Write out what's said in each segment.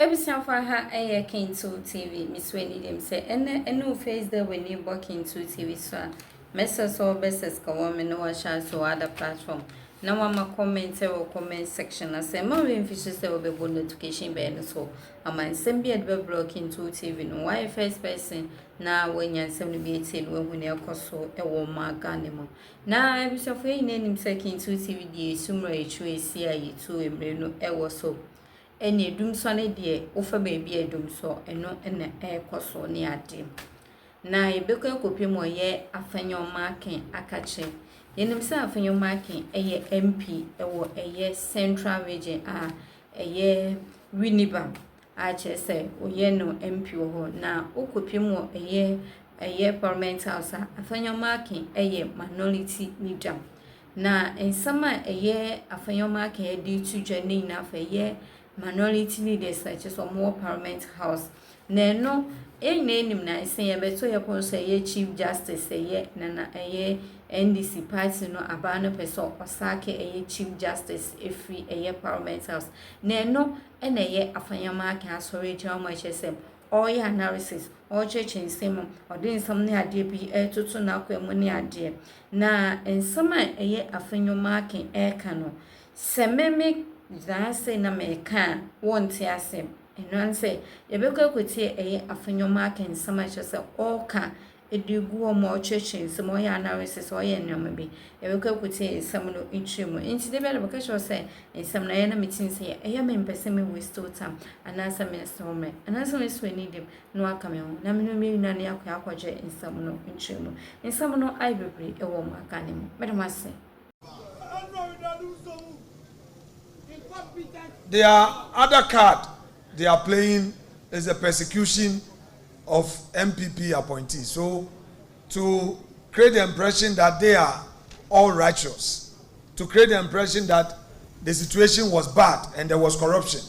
Ebusia for her aye Kintu TV, Miss Winnie them say, and no face there when you walk into TV, sir. Messers or bestest come no one shall so other platform. Now I'm a comment or comment section. I say, more fishes there will be good notification by so. I might send be at the block into TV. No, why first person now when you're 78 when you're so a woman ganimo. Now I was afraid name second to TV, the summer HUAC, 2 embryo, ever so. Any doom sonny dear, offer baby a doom so, and no in the air coso near dim. Na ebeko kopi mo ye Afenyo Markin akache. Yenim se Afenyo Markin eye MP ewo eye Central Region eye Winnipeg a che se oye no MP ho na okopi mo eye Parliament House Afenyo Markin eye minority leader. Na ensama eye Afenyo Markin edi tujani na fe ye minority leaders such as more Parliament House. No enim na say beto ye pon say ye Chief Justice ye na eye NDC party no abano peso osake eye Chief Justice efri eye Parliament House. No eye Afenyo Markin asori jama chese all your analysis all church in same or doing something ade bi tutu na kwemu ni ade na ensama eye Afenyo Markin kano sememe za say na me kan wonte asem eno say yebekwa kwete eye Afenyo Markin sama chese all kan edigu omo church in some all your analysis all your nyoma bi yebekwa kwete some no intremu inti de bele beka cho say ensam na ye na meeting say eye me mpese me waste time anasa me so me anasa me so need them no aka me ho na me no me na ne akwaje ensam no intremu ensam no ai bebre e wo maka ne mo medama say their other card they are playing is the persecution of MPP appointees. So, to create the impression that they are all righteous, to create the impression that the situation was bad and there was corruption,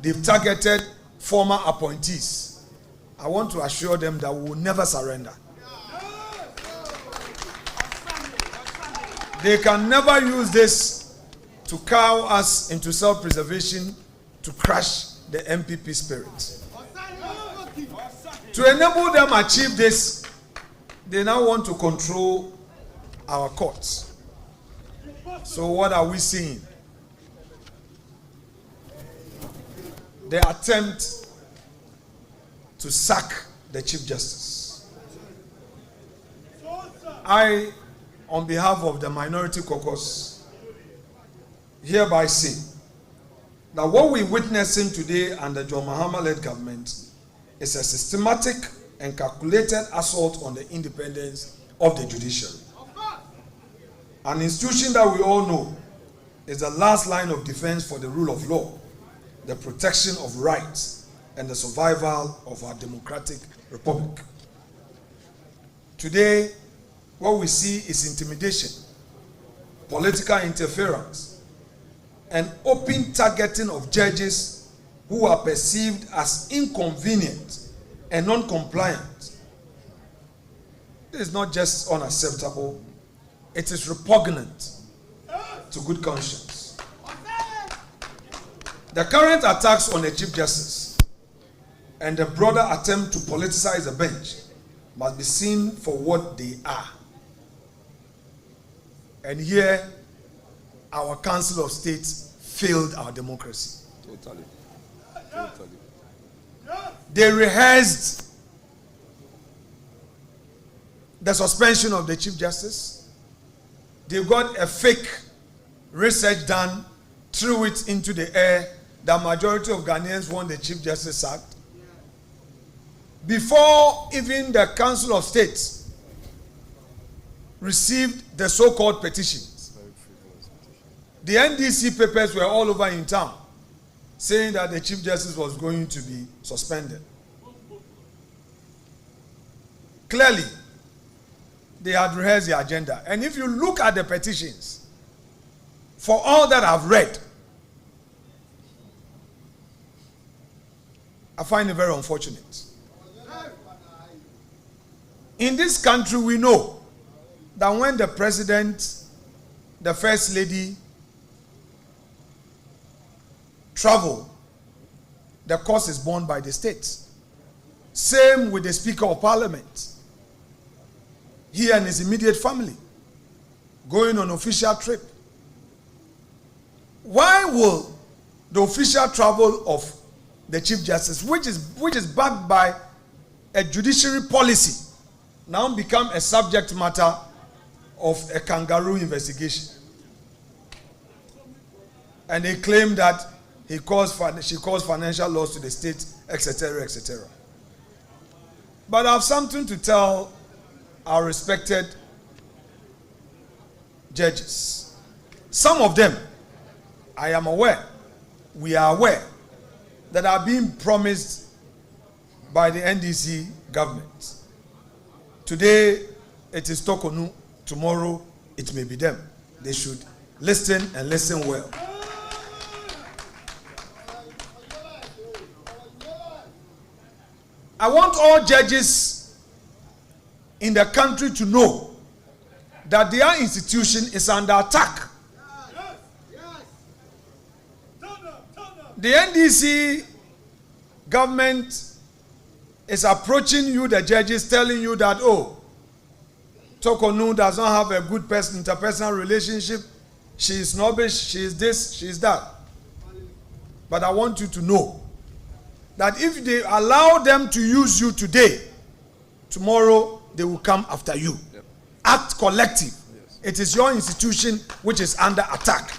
they've targeted former appointees. I want to assure them that we will never surrender. They can never use this to cow us into self-preservation to crush the MPP spirit. To enable them achieve this, they now want to control our courts. So what are we seeing? The attempt to sack the Chief Justice. I, on behalf of the Minority Caucus, hereby say that what we're witnessing today under John Mahama-led government is a systematic and calculated assault on the independence of the judiciary. An institution that we all know is the last line of defense for the rule of law, the protection of rights, and the survival of our democratic republic. Today, what we see is intimidation, political interference, and open targeting of judges who are perceived as inconvenient and non-compliant. It is not just unacceptable, it is repugnant to good conscience. The current attacks on the Chief Justice and the broader attempt to politicize the bench must be seen for what they are. And here, our Council of State failed our democracy. Totally. They rehearsed the suspension of the Chief Justice. They got a fake research done, threw it into the air. The majority of Ghanaians want the Chief Justice sacked. Before even the Council of State received the so-called petitions, the NDC papers were all over in town saying that the Chief Justice was going to be suspended. Clearly, they had rehearsed the agenda. And if you look at the petitions, for all that I've read, I find it very unfortunate. In this country, we know that when the president, the first lady, travel the cost is borne by the state. Same with the Speaker of Parliament. He and his immediate family going on official trip. Why will the official travel of the Chief Justice, which is backed by a judiciary policy, now become a subject matter of a kangaroo investigation? And they claim that she caused financial loss to the state, etc., etc. But I have something to tell our respected judges. Some of them, I am aware, we are aware, that are being promised by the NDC government. Today, it is Tokonu. Tomorrow, it may be them. They should listen and listen well. I want all judges in the country to know that their institution is under attack. The NDC government is approaching you, the judges, telling you that, oh, Tokonu does not have a good interpersonal relationship. She is snobbish, she is this, she is that. But I want you to know that if they allow them to use you today, tomorrow they will come after you. Yep. Act collective. Yes. It is your institution which is under attack.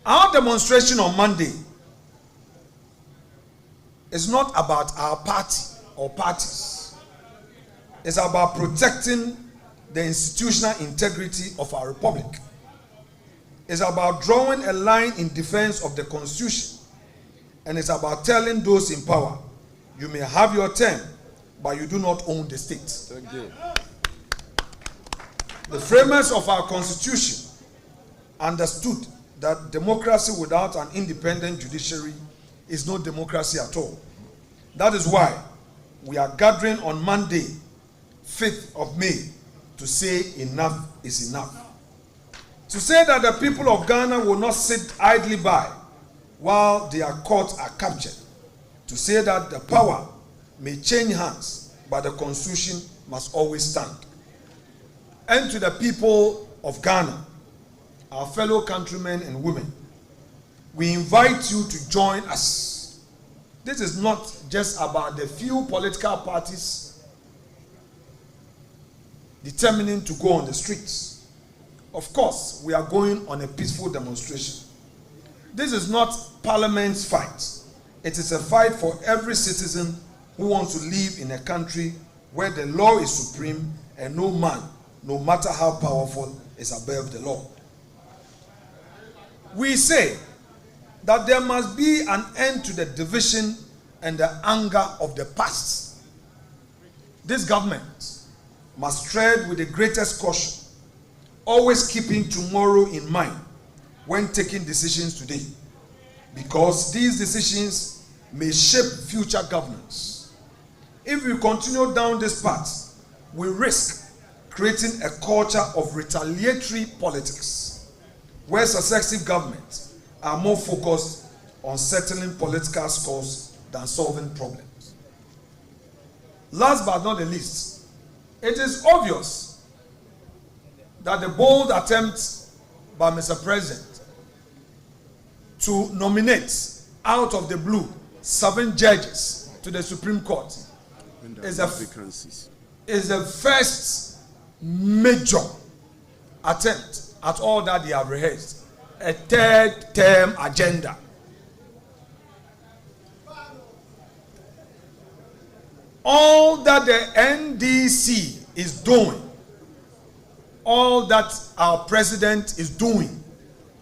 Our demonstration on Monday is not about our party or parties. It's about protecting the institutional integrity of our republic. It's about drawing a line in defense of the Constitution. And it's about telling those in power, you may have your term, but you do not own the state. Thank you. The framers of our Constitution understood that democracy without an independent judiciary is no democracy at all. That is why we are gathering on Monday, 5th of May, to say enough is enough. To say that the people of Ghana will not sit idly by while their courts are captured. To say that the power may change hands, but the Constitution must always stand. And to the people of Ghana, our fellow countrymen and women, we invite you to join us. This is not just about the few political parties determining to go on the streets. Of course, we are going on a peaceful demonstration. This is not Parliament's fight. It is a fight for every citizen who wants to live in a country where the law is supreme and no man, no matter how powerful, is above the law. We say that there must be an end to the division and the anger of the past. This government must tread with the greatest caution, always keeping tomorrow in mind when taking decisions today, because these decisions may shape future governance. If we continue down this path, we risk creating a culture of retaliatory politics, where successive governments are more focused on settling political scores than solving problems. Last but not the least, it is obvious that the bold attempt by Mr. President to nominate out of the blue 7 judges to the Supreme Court is the first major attempt at all that they have rehearsed, a 3rd term agenda. All that the NDC is doing, all that our president is doing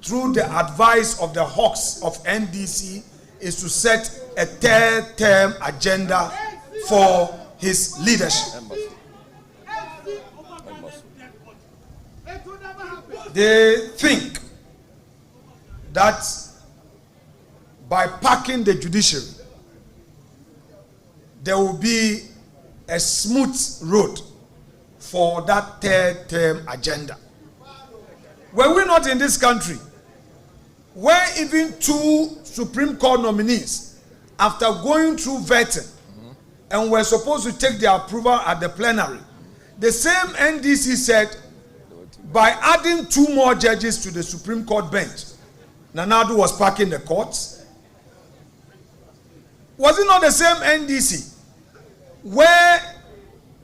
through the advice of the hawks of NDC is to set a 3rd term agenda for his leadership. They think that by packing the judiciary, there will be a smooth road for that 3rd term agenda. Were we not in this country where even 2 Supreme Court nominees, after going through vetting and were supposed to take their approval at the plenary, the same NDC said, by adding 2 more judges to the Supreme Court bench, Nana Addo was packing the courts. Was it not the same NDC where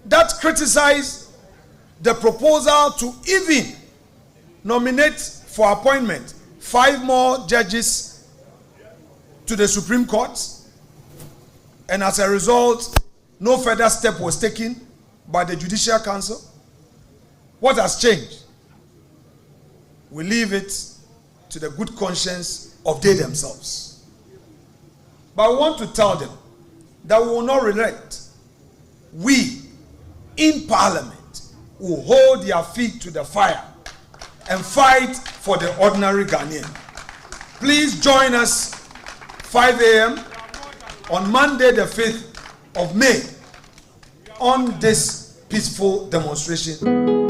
that criticized the proposal to even nominate for appointment 5 more judges to the Supreme Court? And as a result, no further step was taken by the Judicial Council. What has changed? We leave it to the good conscience of they themselves. But I want to tell them that we will not relent. We, in Parliament, will hold their feet to the fire and fight for the ordinary Ghanaian. Please join us 5 a.m. on Monday the 5th of May on this peaceful demonstration.